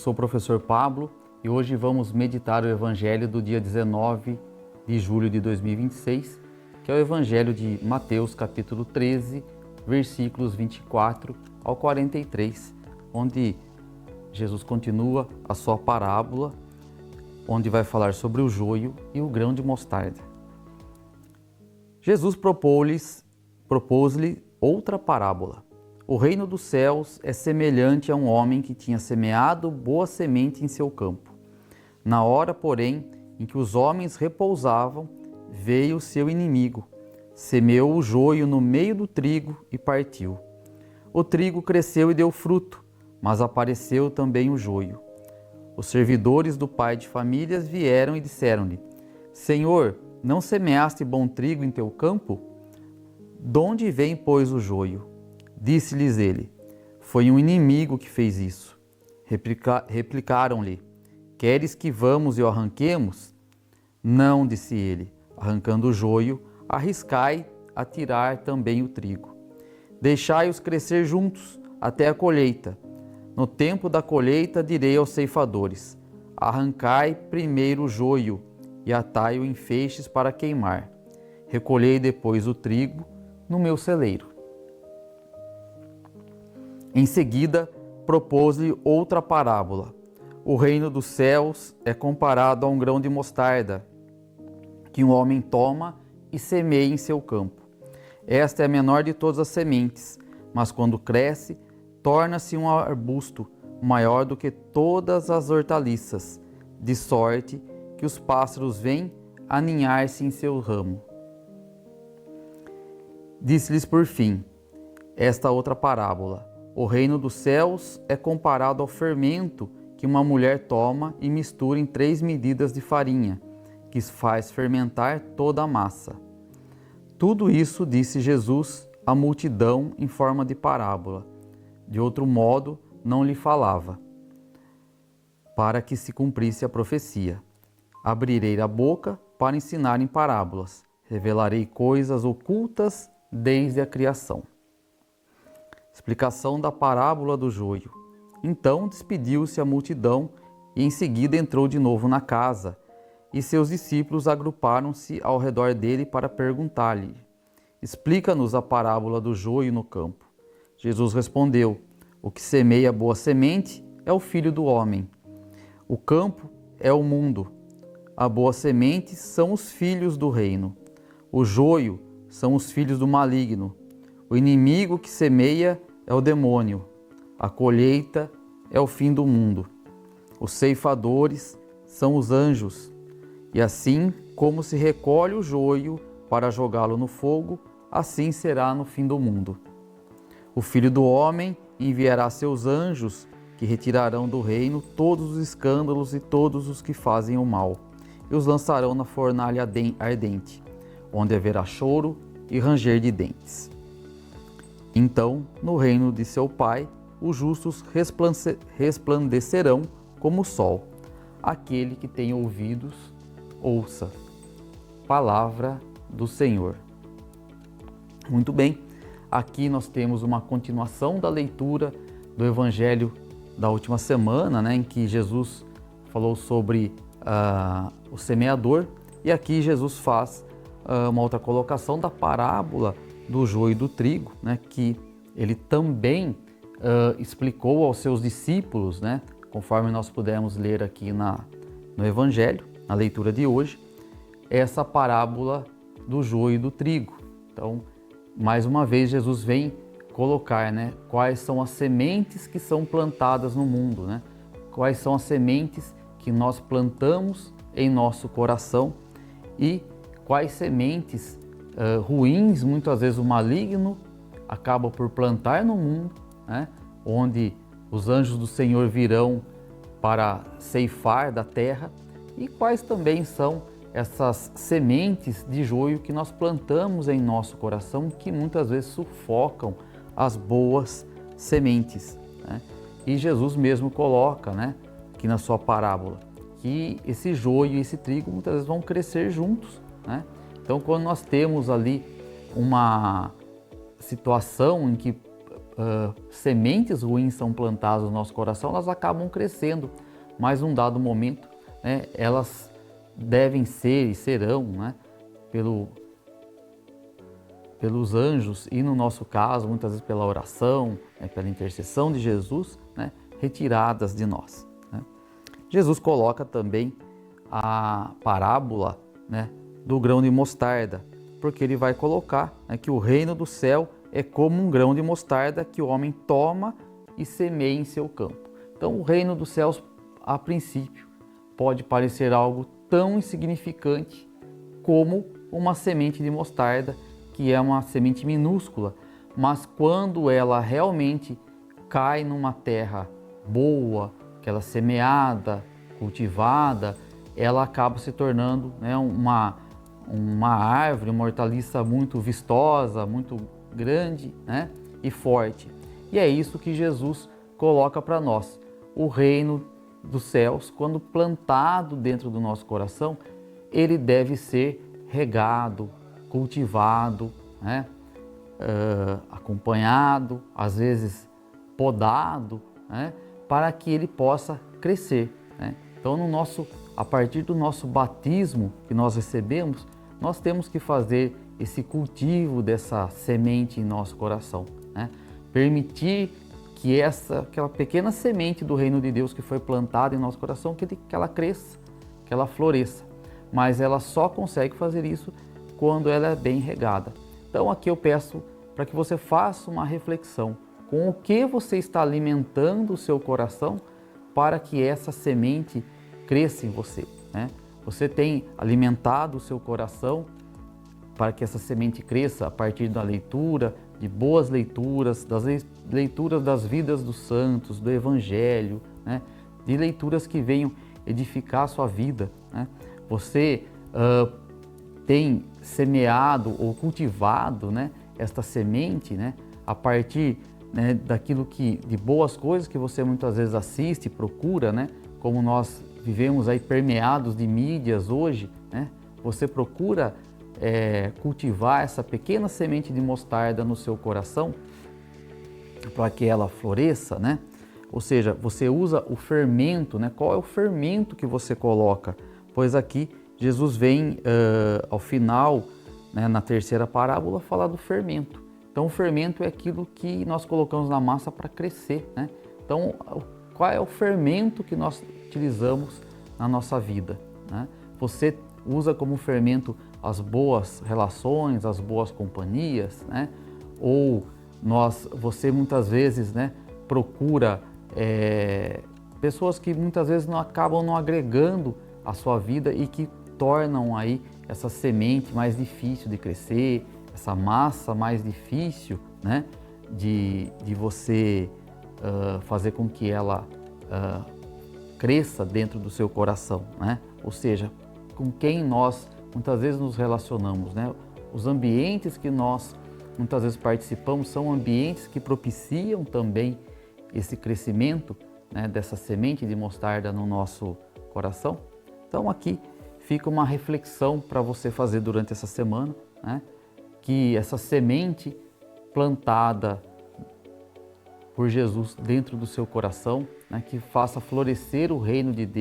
sou o professor Pablo e hoje vamos meditar o Evangelho do dia 19 de julho de 2026, que é o Evangelho de Mateus, capítulo 13, versículos 24 ao 43, onde Jesus continua a sua parábola, onde vai falar sobre o joio e o grão de mostarda. Jesus propôs-lhe outra parábola. O reino dos céus é semelhante a um homem que tinha semeado boa semente em seu campo. Na hora, porém, em que os homens repousavam, veio o seu inimigo, semeou o joio no meio do trigo e partiu. O trigo cresceu e deu fruto, mas apareceu também o joio. Os servidores do pai de famílias vieram e disseram-lhe: Senhor, não semeaste bom trigo em teu campo? Donde vem, pois, o joio? Disse-lhes ele: Foi um inimigo que fez isso. Replicaram-lhe: Queres que vamos e o arranquemos? Não, disse ele, arrancando o joio, arriscai a tirar também o trigo. Deixai-os crescer juntos até a colheita. No tempo da colheita direi aos ceifadores: Arrancai primeiro o joio e atai-o em feixes para queimar. Recolhei depois o trigo no meu celeiro. Em seguida, propôs-lhe outra parábola. O reino dos céus é comparado a um grão de mostarda, que um homem toma e semeia em seu campo. Esta é a menor de todas as sementes, mas quando cresce, torna-se um arbusto maior do que todas as hortaliças, de sorte que os pássaros vêm aninhar-se em seu ramo. Disse-lhes por fim esta outra parábola. O reino dos céus é comparado ao fermento que uma mulher toma e mistura em 3 medidas de farinha, que faz fermentar toda a massa. Tudo isso disse Jesus à multidão em forma de parábola. De outro modo, não lhe falava, para que se cumprisse a profecia. Abrirei a boca para ensinar em parábolas. Revelarei coisas ocultas desde a criação. Explicação da parábola do joio. Então despediu-se a multidão e em seguida entrou de novo na casa, e seus discípulos agruparam-se ao redor dele para perguntar-lhe: Explica-nos a parábola do joio no campo. Jesus respondeu: O que semeia boa semente é o Filho do Homem. O campo é o mundo. A boa semente são os filhos do reino. O joio são os filhos do maligno. O inimigo que semeia é o demônio. A colheita é o fim do mundo. Os ceifadores são os anjos. E assim como se recolhe o joio para jogá-lo no fogo, assim será no fim do mundo. O Filho do Homem enviará seus anjos, que retirarão do reino todos os escândalos e todos os que fazem o mal, e os lançarão na fornalha ardente, onde haverá choro e ranger de dentes. Então, no reino de seu Pai, os justos resplandecerão como o sol. Aquele que tem ouvidos, ouça. Palavra do Senhor. Muito bem, aqui nós temos uma continuação da leitura do Evangelho da última semana, em que Jesus falou sobre o semeador, e aqui Jesus faz uma outra colocação da parábola do joio e do trigo, que ele também explicou aos seus discípulos, conforme nós pudemos ler aqui no Evangelho, na leitura de hoje, essa parábola do joio e do trigo. Então, mais uma vez, Jesus vem colocar quais são as sementes que são plantadas no mundo, quais são as sementes que nós plantamos em nosso coração e quais sementes ruins, muitas vezes o maligno acaba por plantar no mundo, onde os anjos do Senhor virão para ceifar da terra, e quais também são essas sementes de joio que nós plantamos em nosso coração, que muitas vezes sufocam as boas sementes. E Jesus mesmo coloca aqui na sua parábola que esse joio e esse trigo muitas vezes vão crescer juntos. Então, quando nós temos ali uma situação em que sementes ruins são plantadas no nosso coração, elas acabam crescendo, mas num dado momento, né, elas devem ser e serão, né, pelos anjos e, no nosso caso, muitas vezes pela oração, né, pela intercessão de Jesus, né, retiradas de nós. Né. Jesus coloca também a parábola, né, do grão de mostarda, porque ele vai colocar, né, que o reino do céu é como um grão de mostarda que o homem toma e semeia em seu campo. Então, o reino dos céus, a princípio, pode parecer algo tão insignificante como uma semente de mostarda, que é uma semente minúscula, mas quando ela realmente cai numa terra boa, que ela é semeada, cultivada, ela acaba se tornando, né, uma árvore, uma hortaliça muito vistosa, muito grande, né, e forte. E é isso que Jesus coloca para nós. O reino dos céus, quando plantado dentro do nosso coração, ele deve ser regado, cultivado, né, acompanhado, às vezes podado, né, para que ele possa crescer. Né? Então, a partir do nosso batismo que nós recebemos, nós temos que fazer esse cultivo dessa semente em nosso coração. Né? Permitir que aquela pequena semente do reino de Deus que foi plantada em nosso coração, que ela cresça, que ela floresça. Mas ela só consegue fazer isso quando ela é bem regada. Então aqui eu peço para que você faça uma reflexão com o que você está alimentando o seu coração para que essa semente cresça em você. Né? Você tem alimentado o seu coração para que essa semente cresça a partir da leitura, de boas leituras, das leituras das vidas dos santos, do Evangelho, né? De leituras que venham edificar a sua vida. Né? Você tem semeado ou cultivado, né, esta semente, né, a partir, né, de boas coisas que você muitas vezes assiste, procura, né, como nós vivemos aí permeados de mídias hoje, né, você procura cultivar essa pequena semente de mostarda no seu coração para que ela floresça, né? Ou seja, você usa o fermento, né? Qual é o fermento que você coloca? Pois aqui Jesus vem ao final, né, na terceira parábola, falar do fermento. Então o fermento é aquilo que nós colocamos na massa para crescer. Né? Então qual é o fermento que nós utilizamos na nossa vida? Né? Você usa como fermento as boas relações, as boas companhias, né? Ou você muitas vezes, né, procura pessoas que muitas vezes acabam não agregando a sua vida e que tornam aí essa semente mais difícil de crescer, essa massa mais difícil, né, de você fazer com que ela cresça dentro do seu coração, né? Ou seja, com quem nós muitas vezes nos relacionamos, né? Os ambientes que nós muitas vezes participamos são ambientes que propiciam também esse crescimento, né, dessa semente de mostarda no nosso coração. Então aqui fica uma reflexão para você fazer durante essa semana, né? Que essa semente plantada por Jesus dentro do seu coração, né, que faça florescer o reino de Deus